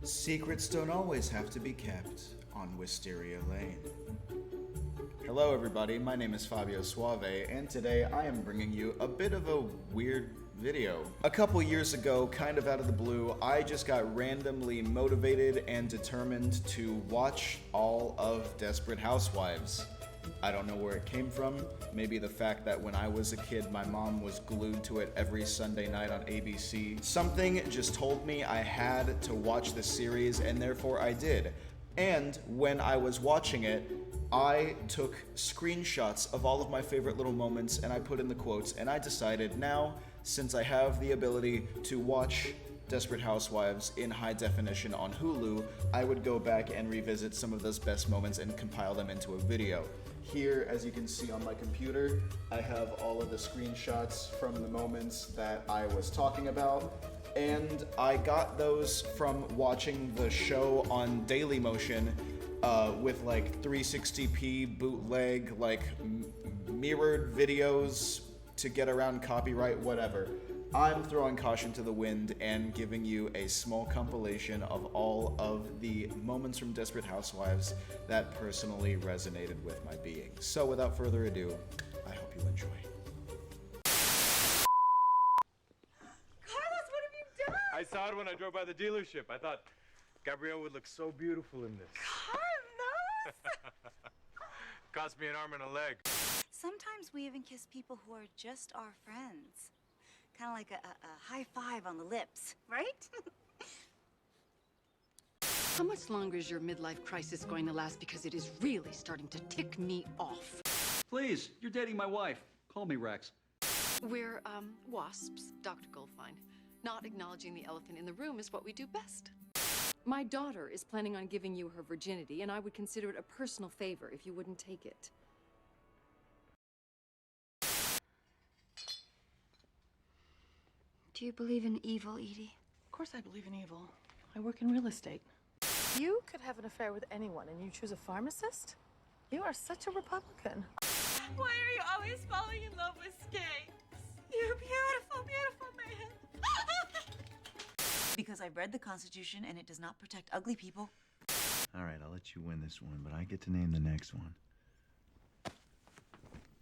Secrets don't always have to be kept on Wisteria Lane. Hello everybody, my name is Fabio Suave, and today I am bringing you a bit of a weird video. A couple years ago, kind of out of the blue, I just got randomly motivated and determined to watch all of Desperate Housewives. I don't know where it came from. Maybe the fact that when I was a kid, my mom was glued to it every Sunday night on ABC. Something just told me I had to watch the series, and therefore I did. And when I was watching it, I took screenshots of all of my favorite little moments and I put in the quotes, and I decided now, since I have the ability to watch Desperate Housewives in high definition on Hulu, I would go back and revisit some of those best moments and compile them into a video. Here, as you can see on my computer, I have all of the screenshots from the moments that I was talking about, and I got those from watching the show on Dailymotion with like 360p bootleg, like mirrored videos to get around copyright, whatever. I'm throwing caution to the wind and giving you a small compilation of all of the moments from Desperate Housewives that personally resonated with my being. So without further ado, I hope you enjoy. Carlos, what have you done? I saw it when I drove by the dealership. I thought Gabrielle would look so beautiful in this. Carlos! Cost me an arm and a leg. Sometimes we even kiss people who are just our friends. Kind of like a high five on the lips, right? How much longer is your midlife crisis going to last? Because it is really starting to tick me off. Please, you're dating my wife. Call me Rex. We're, wasps, Dr. Goldfine. Not acknowledging the elephant in the room is what we do best. My daughter is planning on giving you her virginity, and I would consider it a personal favor if you wouldn't take it. Do you believe in evil, Edie? Of course I believe in evil. I work in real estate. You could have an affair with anyone and you choose a pharmacist? You are such a Republican. Why are you always falling in love with Skate? You beautiful, beautiful man. Because I've read the Constitution and it does not protect ugly people. All right, I'll let you win this one, but I get to name the next one.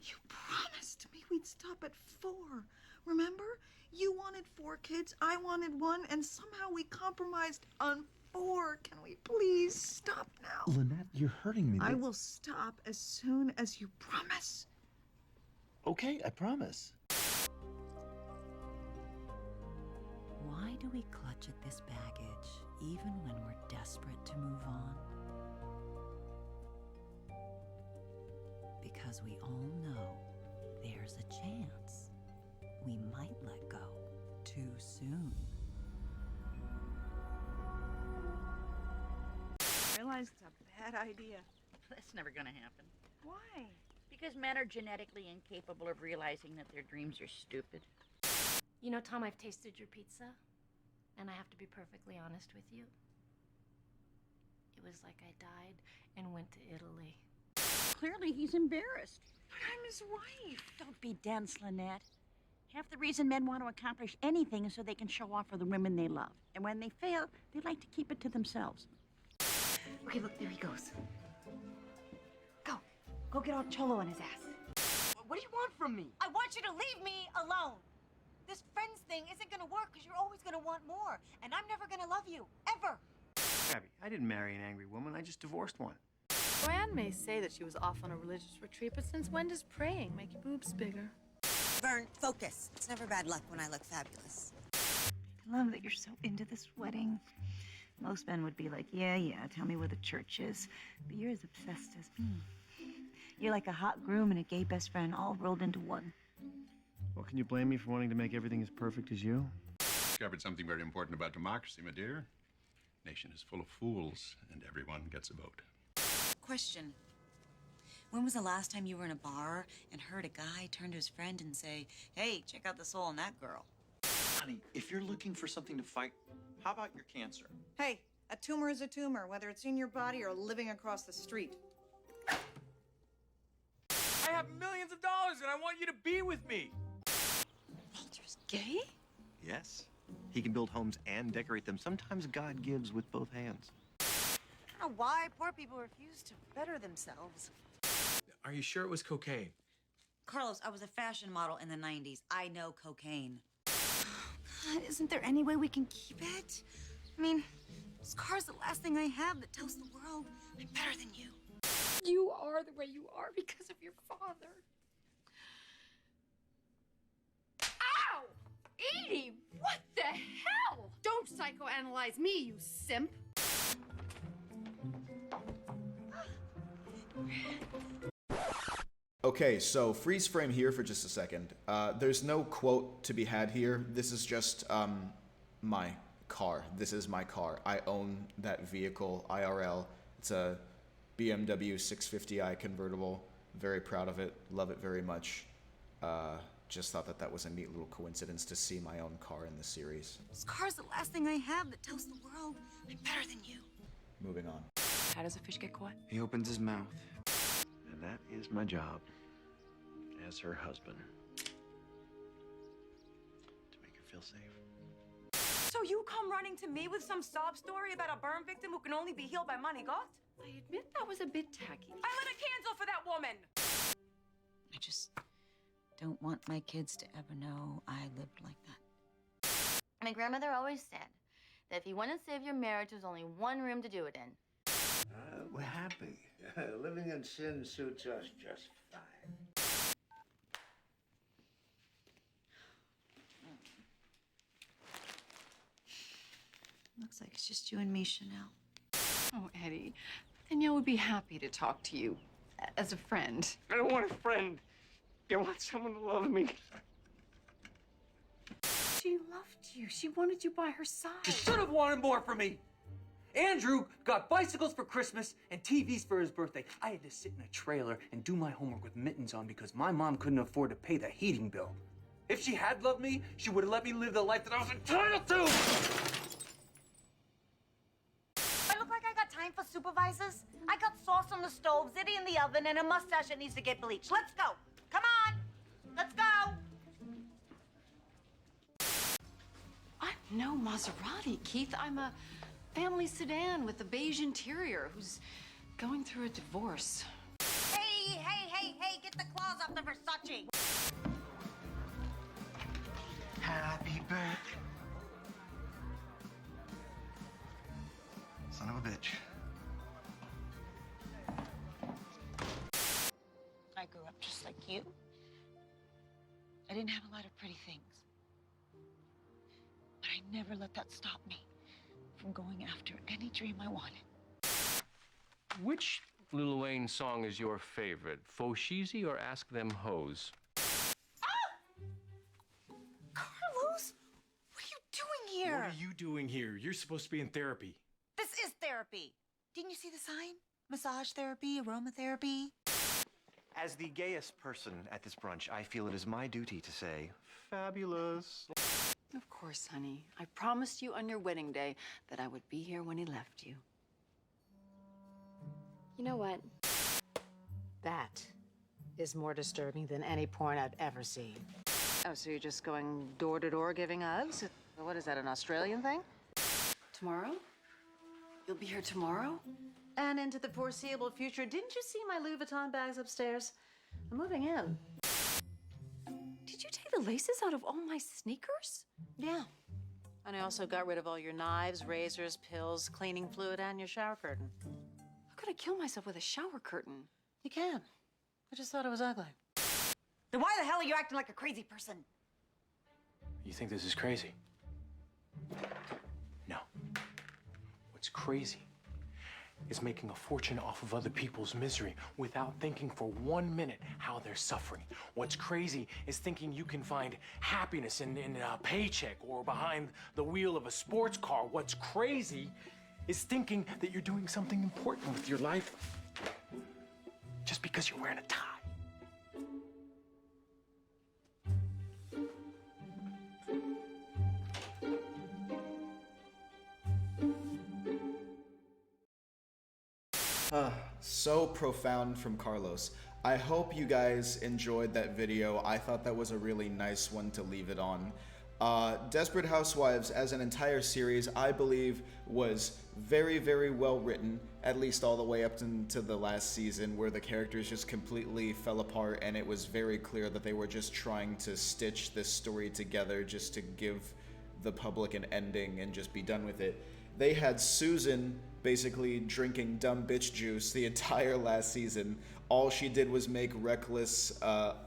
You promised me we'd stop at 4. Remember? You wanted 4 kids, I wanted 1, and somehow we compromised on 4. Can we please stop now? Lynette, you're hurting me. I will stop as soon as you promise. Okay, I promise. Why do we clutch at this baggage even when we're desperate to move on? Because we all know there's a chance we might let go too soon. I realize it's a bad idea. That's never gonna happen. Why? Because men are genetically incapable of realizing that their dreams are stupid. You know, Tom, I've tasted your pizza, and I have to be perfectly honest with you. It was like I died and went to Italy. Clearly, he's embarrassed. But I'm his wife. Don't be dense, Lynette. Half the reason men want to accomplish anything is so they can show off for the women they love. And when they fail, they like to keep it to themselves. Okay, look, there he goes. Go get all Cholo on his ass. What do you want from me? I want you to leave me alone. This friends thing isn't gonna work because you're always gonna want more. And I'm never gonna love you, ever. Abby, I didn't marry an angry woman. I just divorced one. Joanne may say that she was off on a religious retreat, but since when does praying make your boobs bigger? Vern, focus. It's never bad luck when I look fabulous. I love that you're so into this wedding. Most men would be like, yeah, tell me where the church is. But you're as obsessed as me. You're like a hot groom and a gay best friend all rolled into one. Well, can you blame me for wanting to make everything as perfect as you? Discovered something very important about democracy, my dear. Nation is full of fools, and everyone gets a vote. Question. When was the last time you were in a bar and heard a guy turn to his friend and say, hey, check out the soul in that girl? Honey, if you're looking for something to fight, how about your cancer? Hey, a tumor is a tumor, whether it's in your body or living across the street. I have millions of dollars and I want you to be with me. Walter's gay? Yes. He can build homes and decorate them. Sometimes God gives with both hands. I don't know why poor people refuse to better themselves. Are you sure it was cocaine? Carlos, I was a fashion model in the 90s. I know cocaine. God, isn't there any way we can keep it? I mean, this car's the last thing I have that tells the world I'm better than you. You are the way you are because of your father. Ow! Edie, what the hell? Don't psychoanalyze me, you simp. Okay, so freeze frame here for just a second. There's no quote to be had here. This is just my car. This is my car. I own that vehicle, IRL. It's a BMW 650i convertible. Very proud of it. Love it very much. Just thought that that was a neat little coincidence to see my own car in the series. This car's the last thing I have that tells the world I'm better than you. Moving on. How does a fish get caught? He opens his mouth. And that is my job as her husband. To make her feel safe. So you come running to me with some sob story about a burn victim who can only be healed by money, God? I admit that was a bit tacky. I lit a candle for that woman! I just don't want my kids to ever know I lived like that. My grandmother always said that if you want to save your marriage, there's only one room to do it in. We're happy. Living in sin suits us just fine. Looks like it's just you and me, Chanel. Oh, Eddie, Danielle would be happy to talk to you as a friend. I don't want a friend. I want someone to love me. She loved you. She wanted you by her side. You should have wanted more from me. Andrew got bicycles for Christmas and TVs for his birthday. I had to sit in a trailer and do my homework with mittens on because my mom couldn't afford to pay the heating bill. If she had loved me, she would have let me live the life that I was entitled to! I look like I got time for supervisors? I got sauce on the stove, ziti in the oven, and a mustache that needs to get bleached. Let's go. Come on. Let's go. I'm no Maserati, Keith. I'm a family sedan with a beige interior who's going through a divorce. Hey, hey, hey, hey, get the claws off the Versace. Happy birthday. Son of a bitch. I grew up just like you. I didn't have a lot of pretty things. But I never let that stop me from going after any dream I wanted. Which Lil Wayne song is your favorite? Faux Cheesy or Ask Them Hoes? Carlos, what are you doing here? What are you doing here? You're supposed to be in therapy. This is therapy. Didn't you see the sign? Massage therapy, aromatherapy. As the gayest person at this brunch, I feel it is my duty to say, fabulous. Of course, honey. I promised you on your wedding day that I would be here when he left you. You know what? That is more disturbing than any porn I've ever seen. Oh, so you're just going door to door giving hugs? What is that, an Australian thing? Tomorrow? You'll be here tomorrow? And into the foreseeable future. Didn't you see my Louis Vuitton bags upstairs? I'm moving in. Did you take the laces out of all my sneakers? Yeah. And I also got rid of all your knives, razors, pills, cleaning fluid, and your shower curtain. How could I kill myself with a shower curtain? You can. I just thought it was ugly. Then why the hell are you acting like a crazy person? You think this is crazy? No. What's crazy is making a fortune off of other people's misery without thinking for 1 minute how they're suffering. What's crazy is thinking you can find happiness in a paycheck or behind the wheel of a sports car. What's crazy is thinking that you're doing something important with your life just because you're wearing a tie. So profound from Carlos. I hope you guys enjoyed that video. I thought that was a really nice one to leave it on. Desperate Housewives as an entire series, I believe, was very, very well written, at least all the way up into the last season, where the characters just completely fell apart, and it was very clear that they were just trying to stitch this story together just to give the public an ending and just be done with it. They had Susan basically drinking dumb bitch juice the entire last season. All she did was make reckless,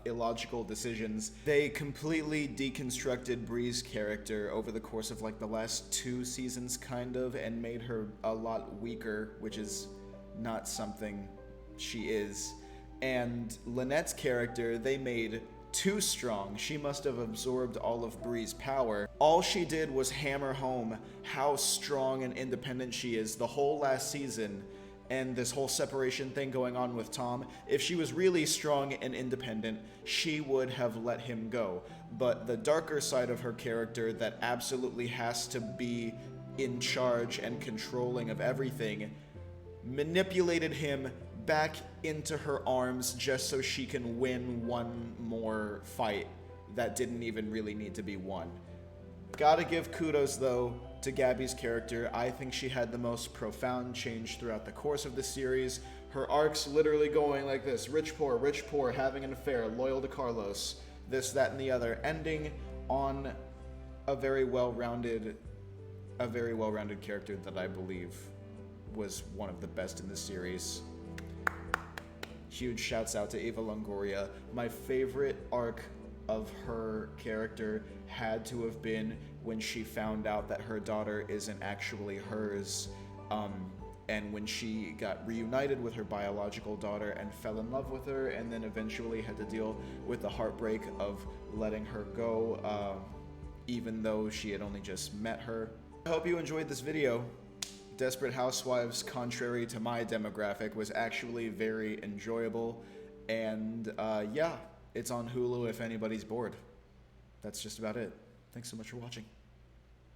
illogical decisions. They completely deconstructed Bree's character over the course of like the last 2 seasons, kind of, and made her a lot weaker, which is not something she is. And Lynette's character, they made too strong. She must have absorbed all of Bree's power. All she did was hammer home how strong and independent she is the whole last season, and this whole separation thing going on with Tom. If she was really strong and independent, she would have let him go. But the darker side of her character that absolutely has to be in charge and controlling of everything manipulated him back into her arms just so she can win one more fight that didn't even really need to be won. Gotta give kudos, though, to Gabby's character. I think she had the most profound change throughout the course of the series. Her arcs literally going like this: rich, poor, having an affair, loyal to Carlos, this, that, and the other, ending on a very well-rounded character that I believe was one of the best in the series. Huge shouts out to Eva Longoria. My favorite arc of her character had to have been when she found out that her daughter isn't actually hers, and when she got reunited with her biological daughter and fell in love with her, and then eventually had to deal with the heartbreak of letting her go, even though she had only just met her. I hope you enjoyed this video. Desperate Housewives, contrary to my demographic, was actually very enjoyable, and yeah, it's on Hulu if anybody's bored. That's just about it. Thanks so much for watching.